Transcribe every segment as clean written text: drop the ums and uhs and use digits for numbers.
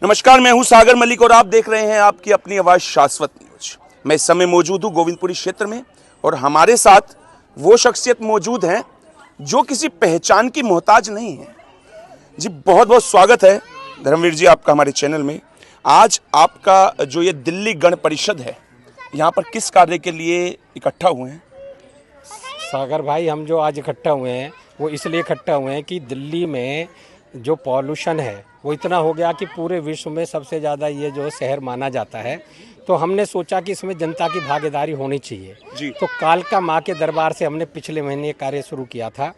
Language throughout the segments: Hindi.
नमस्कार, मैं हूं सागर मलिक और आप देख रहे हैं आपकी अपनी आवाज शाश्वत न्यूज। मैं इस समय मौजूद हूं गोविंदपुरी क्षेत्र में और हमारे साथ वो शख्सियत मौजूद हैं जो किसी पहचान की मोहताज नहीं है। जी बहुत बहुत स्वागत है धर्मवीर जी आपका हमारे चैनल में। आज आपका जो ये दिल्ली गण परिषद है, यहाँ पर किस कार्य के लिए इकट्ठा हुए हैं? सागर भाई, हम जो आज इकट्ठा हुए हैं वो इसलिए इकट्ठा हुए हैं कि दिल्ली में जो पॉल्यूशन है वो इतना हो गया कि पूरे विश्व में सबसे ज़्यादा ये जो शहर माना जाता है। तो हमने सोचा कि इसमें जनता की भागीदारी होनी चाहिए जी। तो कालका माँ के दरबार से हमने पिछले महीने ये कार्य शुरू किया था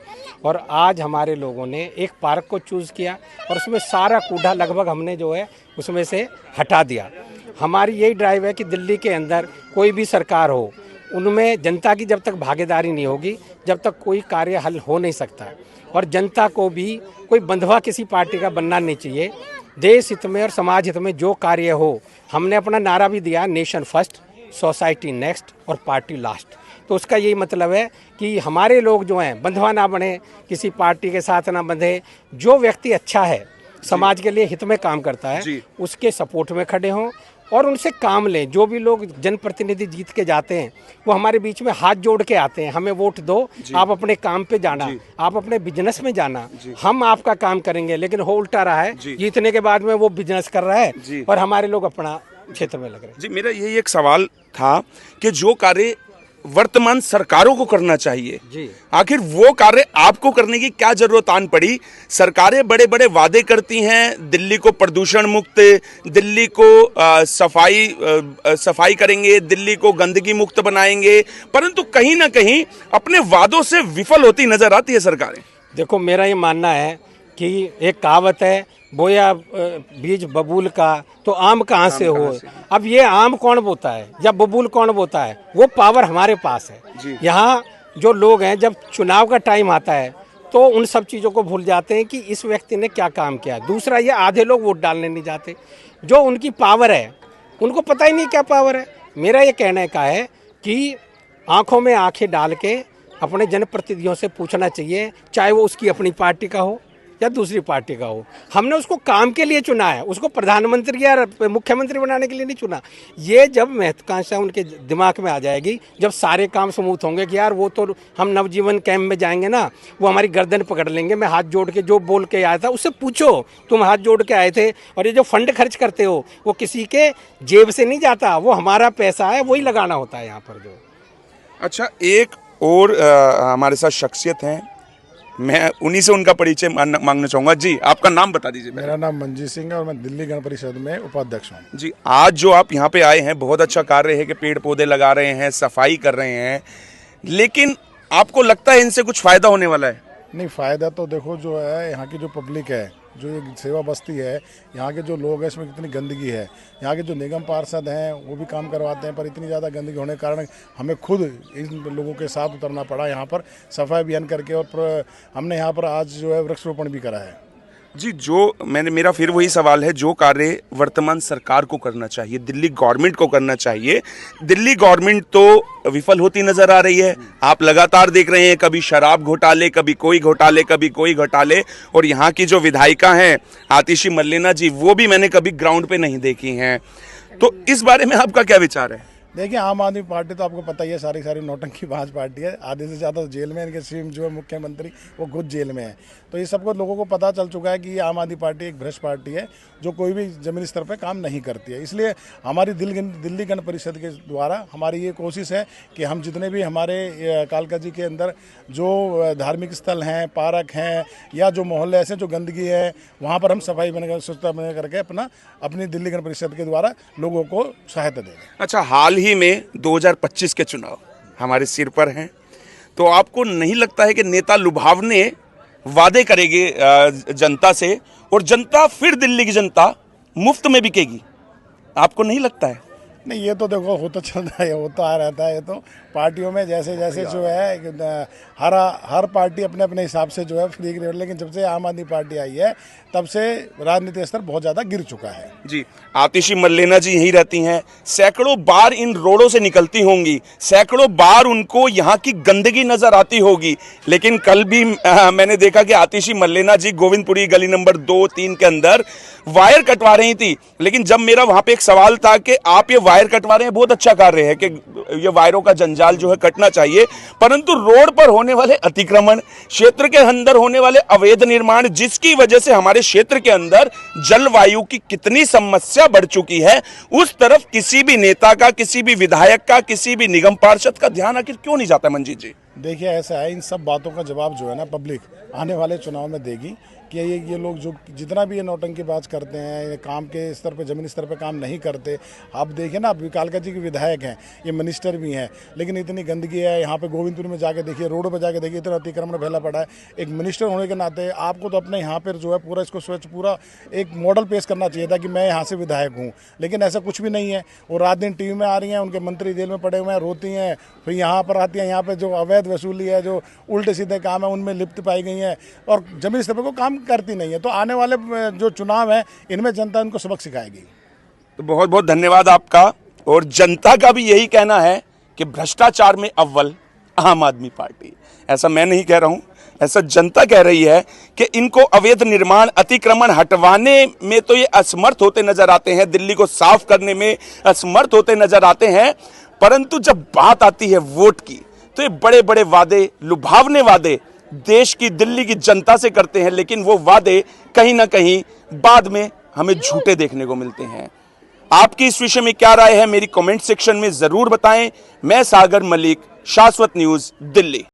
और आज हमारे लोगों ने एक पार्क को चूज़ किया और उसमें सारा कूड़ा लगभग हमने जो है उसमें से हटा दिया। हमारी यही ड्राइव है कि दिल्ली के अंदर कोई भी सरकार हो, उनमें जनता की जब तक भागीदारी नहीं होगी जब तक कोई कार्य हल हो नहीं सकता। और जनता को भी कोई बंधुआ किसी पार्टी का बनना नहीं चाहिए। देश हित में और समाज हित में जो कार्य हो, हमने अपना नारा भी दिया, नेशन फर्स्ट, सोसाइटी नेक्स्ट और पार्टी लास्ट। तो उसका यही मतलब है कि हमारे लोग जो हैं बंधुआ ना बने, किसी पार्टी के साथ ना बंधे। जो व्यक्ति अच्छा है, समाज के लिए हित में काम करता है, उसके सपोर्ट में खड़े हों और उनसे काम लें। जो भी लोग जनप्रतिनिधि जीत के जाते हैं वो हमारे बीच में हाथ जोड़ के आते हैं, हमें वोट दो, आप अपने काम पे जाना, आप अपने बिजनेस में जाना, हम आपका काम करेंगे। लेकिन हो उल्टा रहा है, जीतने के बाद में वो बिजनेस कर रहा है और हमारे लोग अपना क्षेत्र में लग रहे हैं। जी, मेरा यही एक सवाल था कि जो कार्य वर्तमान सरकारों को करना चाहिए, आखिर वो कार्य आपको करने की क्या जरूरत आन पड़ी? सरकारें बड़े बड़े वादे करती हैं, दिल्ली को प्रदूषण मुक्त, दिल्ली को सफाई करेंगे, दिल्ली को गंदगी मुक्त बनाएंगे, परंतु कहीं ना कहीं अपने वादों से विफल होती नजर आती है सरकारें। देखो, मेरा ये मानना है कि एक कहावत है, बोया बीज बबूल का तो आम कहाँ से हो। अब ये आम कौन बोता है या बबूल कौन बोता है, वो पावर हमारे पास है। यहाँ जो लोग हैं, जब चुनाव का टाइम आता है तो उन सब चीज़ों को भूल जाते हैं कि इस व्यक्ति ने क्या काम किया। दूसरा, ये आधे लोग वोट डालने नहीं जाते। जो उनकी पावर है उनको पता ही नहीं क्या पावर है। मेरा ये कहने का है कि आंखों में आंखें डाल के अपने जनप्रतिनिधियों से पूछना चाहिए, चाहे वो उसकी अपनी पार्टी का हो या दूसरी पार्टी का हो। हमने उसको काम के लिए चुना है, उसको प्रधानमंत्री या मुख्यमंत्री बनाने के लिए नहीं चुना। ये जब महत्वाकांक्षा उनके दिमाग में आ जाएगी, जब सारे काम स्मूथ होंगे कि यार वो तो हम नवजीवन कैंप में जाएंगे ना, वो हमारी गर्दन पकड़ लेंगे। मैं हाथ जोड़ के जो बोल के आया था उससे पूछो, तुम हाथ जोड़ के आए थे और ये जो फंड खर्च करते हो वो किसी के जेब से नहीं जाता, वो हमारा पैसा है, वही लगाना होता है यहाँ पर जो। अच्छा, एक और हमारे साथ शख्सियत हैं, मैं उन्हीं से उनका परिचय मांगना चाहूंगा। जी, आपका नाम बता दीजिए। मेरा नाम मंजीत सिंह है और मैं दिल्ली गण परिषद में उपाध्यक्ष हूँ। जी, आज जो आप यहाँ पे आए हैं, बहुत अच्छा कार्य है कि पेड़ पौधे लगा रहे हैं, सफाई कर रहे हैं, लेकिन आपको लगता है इनसे कुछ फायदा होने वाला है? नहीं, फ़ायदा तो देखो, जो है यहाँ की जो पब्लिक है, जो ये सेवा बस्ती है, यहाँ के जो लोग हैं, इसमें कितनी गंदगी है। यहाँ के जो निगम पार्षद हैं वो भी काम करवाते हैं, पर इतनी ज़्यादा गंदगी होने के कारण हमें खुद इन लोगों के साथ उतरना पड़ा यहाँ पर सफाई अभियान करके। और हमने यहाँ पर आज जो है वृक्षारोपण भी करा है। जी, मेरा फिर वही सवाल है, जो कार्य वर्तमान सरकार को करना चाहिए, दिल्ली गवर्नमेंट को करना चाहिए, दिल्ली गवर्नमेंट तो विफल होती नजर आ रही है। आप लगातार देख रहे हैं, कभी शराब घोटाले, कभी कोई घोटाले, कभी कोई घोटाले। और यहाँ की जो विधायिका हैं आतिशी मल्लिना जी, वो भी मैंने कभी ग्राउंड पे नहीं देखी हैं। तो इस बारे में आपका क्या विचार है? देखिए, आम आदमी पार्टी तो आपको पता ही है, सारी नौटंकी बाज पार्टी है। आधे से ज़्यादा जेल में, इनके सीएम जो है मुख्यमंत्री, वो खुद जेल में है। तो ये सबको लोगों को पता चल चुका है कि ये आम आदमी पार्टी एक भ्रष्ट पार्टी है जो कोई भी जमीनी स्तर पर काम नहीं करती है। इसलिए हमारी दिल्ली गण परिषद के द्वारा हमारी ये कोशिश है कि हम जितने भी हमारे कालका जी के अंदर जो धार्मिक स्थल हैं, पार्क हैं या जो मोहल्ले ऐसे जो गंदगी है, वहाँ पर हम सफाई बनाकर, स्वच्छता बना करके अपनी दिल्ली गण परिषद के द्वारा लोगों को सहायता देंगे। अच्छा, हाल ही में 2025 के चुनाव हमारे सिर पर हैं, तो आपको नहीं लगता है कि नेता लुभावने वादे करेंगे जनता से और जनता फिर दिल्ली की जनता मुफ्त में बिकेगी? आपको नहीं लगता है? नहीं, ये तो देखो हो तो चल रहा है, वो तो आ रहता है। ये तो पार्टियों में जैसे जैसे जो है हर पार्टी अपने अपने हिसाब से जो है फ्री कर, लेकिन जब से आम आदमी पार्टी आई है तब से राजनीतिक स्तर बहुत ज़्यादा गिर चुका है। जी, आतिशी मल्लेना जी यहीं रहती हैं, सैकड़ों बार इन रोडों से निकलती होंगी, सैकड़ों बार उनको यहाँ की गंदगी नजर आती होगी, लेकिन कल भी मैंने देखा कि आतिशी मल्लेना जी गोविंदपुरी गली नंबर 2-3 के अंदर वायर कटवा रही थी। लेकिन जब मेरा वहां पे एक सवाल था कि आप ये वायर कटवा रहे हैं, बहुत अच्छा कार्य है कि ये वायरों का जंजाल जो है कटना चाहिए, परंतु रोड पर होने वाले अतिक्रमण, क्षेत्र के अंदर होने वाले अवैध निर्माण, जिसकी वजह से हमारे क्षेत्र के अंदर जलवायु की कितनी समस्या बढ़ चुकी है, उस तरफ किसी भी नेता का, किसी भी विधायक का, किसी भी निगम पार्षद का ध्यान आखिर क्यों नहीं जाता? मंजीत जी, देखिए ऐसा है, इन सब बातों का जवाब जो है ना पब्लिक आने वाले चुनाव में देगी कि ये लोग जो जितना भी ये नौटंकीबाज करते हैं, ये काम के स्तर पे, जमीनी स्तर पे काम नहीं करते। आप देखिए ना, अभी कालका जी के विधायक हैं, ये मिनिस्टर भी हैं, लेकिन इतनी गंदगी है यहाँ पे। गोविंदपुर में जाके देखिए, रोड पे जाके देखिए, इतना अतिक्रमण फैला पड़ा है। एक मिनिस्टर होने के नाते आपको तो अपने यहाँ पर जो है पूरा इसको स्वच्छ, पूरा एक मॉडल पेश करना चाहिए था कि मैं यहाँ से विधायक हूँ, लेकिन ऐसा कुछ भी नहीं है। वो रात दिन टीवी में आ रही हैं, उनके मंत्री जेल में पड़े हुए हैं, रोती हैं, फिर यहाँ पर आती हैं। यहाँ पर जो अवैध वसूली है, जो उल्टे सीधे काम है, उनमें लिप्त पाई गई हैं और जमीनी स्तर पर को काम करती नहीं है। तो आने वाले जो चुनाव है, इनमें जनता इनको सबक सिखाएगी। तो बहुत बहुत धन्यवाद आपका। और जनता का भी यही कहना है कि भ्रष्टाचार में अव्वल आम आदमी पार्टी। ऐसा मैं नहीं कह रहा हूं, ऐसा जनता कह रही है कि इनको अवैध निर्माण, अतिक्रमण हटवाने में तो ये असमर्थ होते नजर आते हैं, दिल्ली को साफ करने में असमर्थ होते नजर आते हैं, परंतु जब बात आती है वोट की तो ये बड़े बड़े वादे, लुभावने वादे देश की, दिल्ली की जनता से करते हैं, लेकिन वो वादे कहीं ना कहीं बाद में हमें झूठे देखने को मिलते हैं। आपकी इस विषय में क्या राय है, मेरी कमेंट सेक्शन में जरूर बताएं। मैं सागर मलिक, शाश्वत न्यूज, दिल्ली।